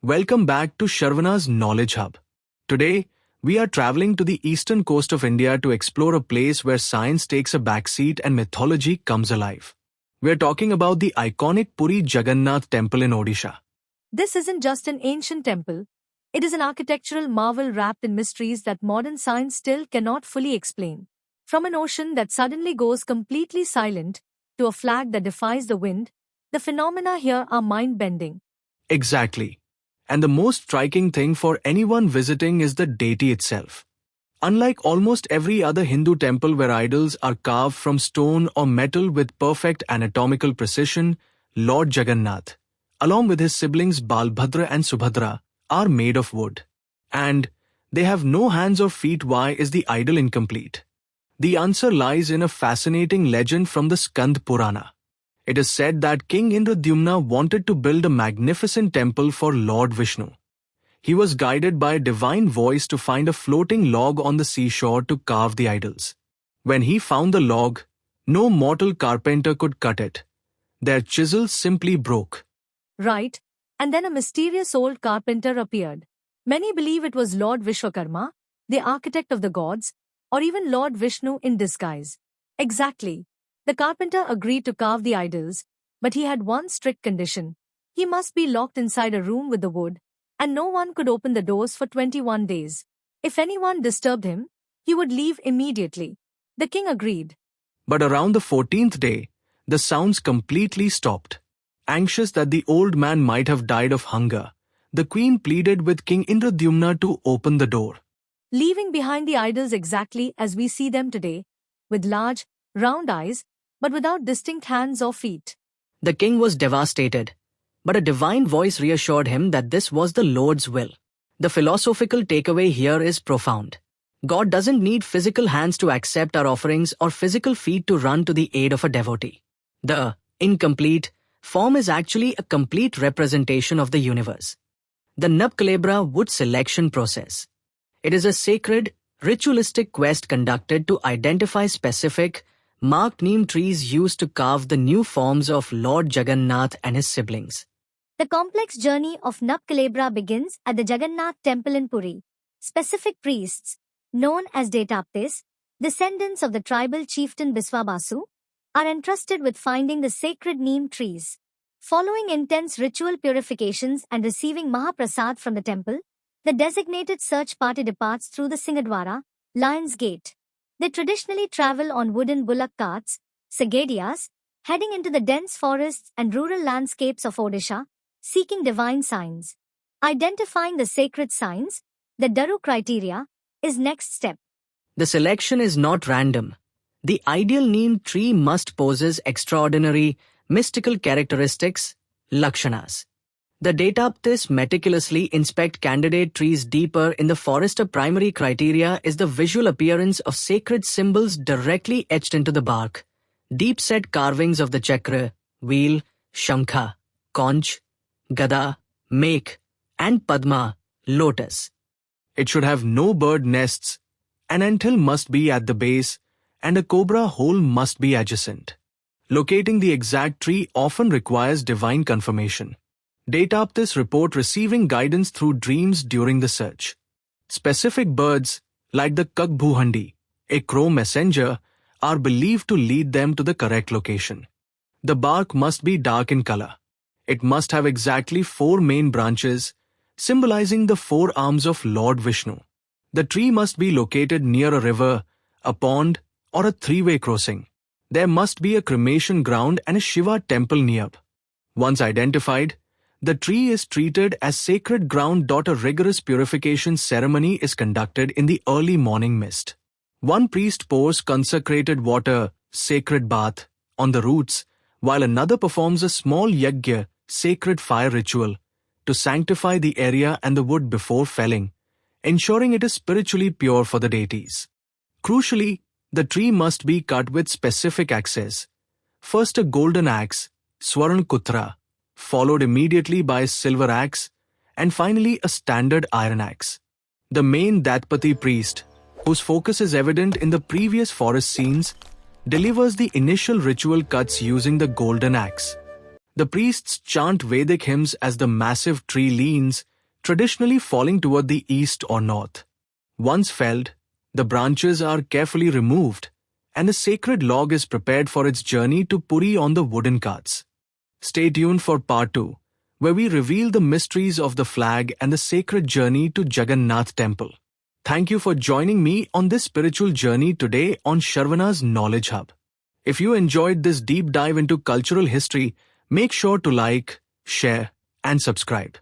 Welcome back to Sharvana's Knowledge Hub. Today, we are traveling to the eastern coast of India to explore a place where science takes a backseat and mythology comes alive. We're talking about the iconic Puri Jagannath Temple in Odisha. This isn't just an ancient temple, it is an architectural marvel wrapped in mysteries that modern science still cannot fully explain. From an ocean that suddenly goes completely silent to a flag that defies the wind, the phenomena here are mind-bending. Exactly. And the most striking thing for anyone visiting is the deity itself. Unlike almost every other Hindu temple where idols are carved from stone or metal with perfect anatomical precision, Lord Jagannath, along with his siblings Balbhadra and Subhadra, are made of wood. And they have no hands or feet. Why is the idol incomplete? The answer lies in a fascinating legend from the Skand Purana. It is said that King Indradyumna wanted to build a magnificent temple for Lord Vishnu. He was guided by a divine voice to find a floating log on the seashore to carve the idols. When he found the log, no mortal carpenter could cut it. Their chisels simply broke. Right, and then a mysterious old carpenter appeared. Many believe it was Lord Vishwakarma, the architect of the gods, or even Lord Vishnu in disguise. Exactly. The carpenter agreed to carve the idols, but he had one strict condition. He must be locked inside a room with the wood, and no one could open the doors for 21 days. If anyone disturbed him, he would leave immediately. The king agreed. But around the 14th day, the sounds completely stopped. Anxious that the old man might have died of hunger, the queen pleaded with King Indradyumna to open the door. Leaving behind the idols exactly as we see them today, with large, round eyes, but without distinct hands or feet. The king was devastated, but a divine voice reassured him that this was the Lord's will. The philosophical takeaway here is profound. God doesn't need physical hands to accept our offerings or physical feet to run to the aid of a devotee. The incomplete form is actually a complete representation of the universe. The Nabakalebara wood selection process. It is a sacred, ritualistic quest conducted to identify specific, marked neem trees used to carve the new forms of Lord Jagannath and his siblings. The complex journey of Nabakalebara begins at the Jagannath Temple in Puri. Specific priests, known as Daitapatis, descendants of the tribal chieftain Biswabasu, are entrusted with finding the sacred neem trees. Following intense ritual purifications and receiving Mahaprasad from the temple, the designated search party departs through the Singadwara, Lion's Gate. They traditionally travel on wooden bullock carts, sagadiyas, heading into the dense forests and rural landscapes of Odisha, seeking divine signs. Identifying the sacred signs, the Daru criteria, is next step. The selection is not random. The ideal neem tree must possess extraordinary, mystical characteristics, lakshanas. The Daitapatis meticulously inspect candidate trees deeper in the forest. A primary criteria is the visual appearance of sacred symbols directly etched into the bark. Deep-set carvings of the chakra, wheel, shankha, conch, gada, make, and padma, lotus. It should have no bird nests, an anthill must be at the base, and a cobra hole must be adjacent. Locating the exact tree often requires divine confirmation. Daitapatis report receiving guidance through dreams during the search. Specific birds, like the Kakabhuhandi, a crow messenger, are believed to lead them to the correct location. The bark must be dark in color. It must have exactly 4 main branches, symbolizing the 4 arms of Lord Vishnu. The tree must be located near a river, a pond, or a 3-way crossing. There must be a cremation ground and a Shiva temple near. Once identified, the tree is treated as sacred ground. A rigorous purification ceremony is conducted in the early morning mist. One priest pours consecrated water, sacred bath, on the roots, while another performs a small yajna, sacred fire ritual, to sanctify the area and the wood before felling, ensuring it is spiritually pure for the deities. Crucially, the tree must be cut with specific axes. First a golden axe, Swarn Kutra, followed immediately by a silver axe, and finally a standard iron axe. The main Daitapati priest, whose focus is evident in the previous forest scenes, delivers the initial ritual cuts using the golden axe. The priests chant Vedic hymns as the massive tree leans, traditionally falling toward the east or north. Once felled, the branches are carefully removed, and the sacred log is prepared for its journey to Puri on the wooden carts. Stay tuned for part 2, where we reveal the mysteries of the flag and the sacred journey to Jagannath Temple. Thank you for joining me on this spiritual journey today on Sharvana's Knowledge Hub. If you enjoyed this deep dive into cultural history, make sure to like, share, and subscribe.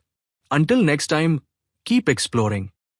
Until next time, keep exploring.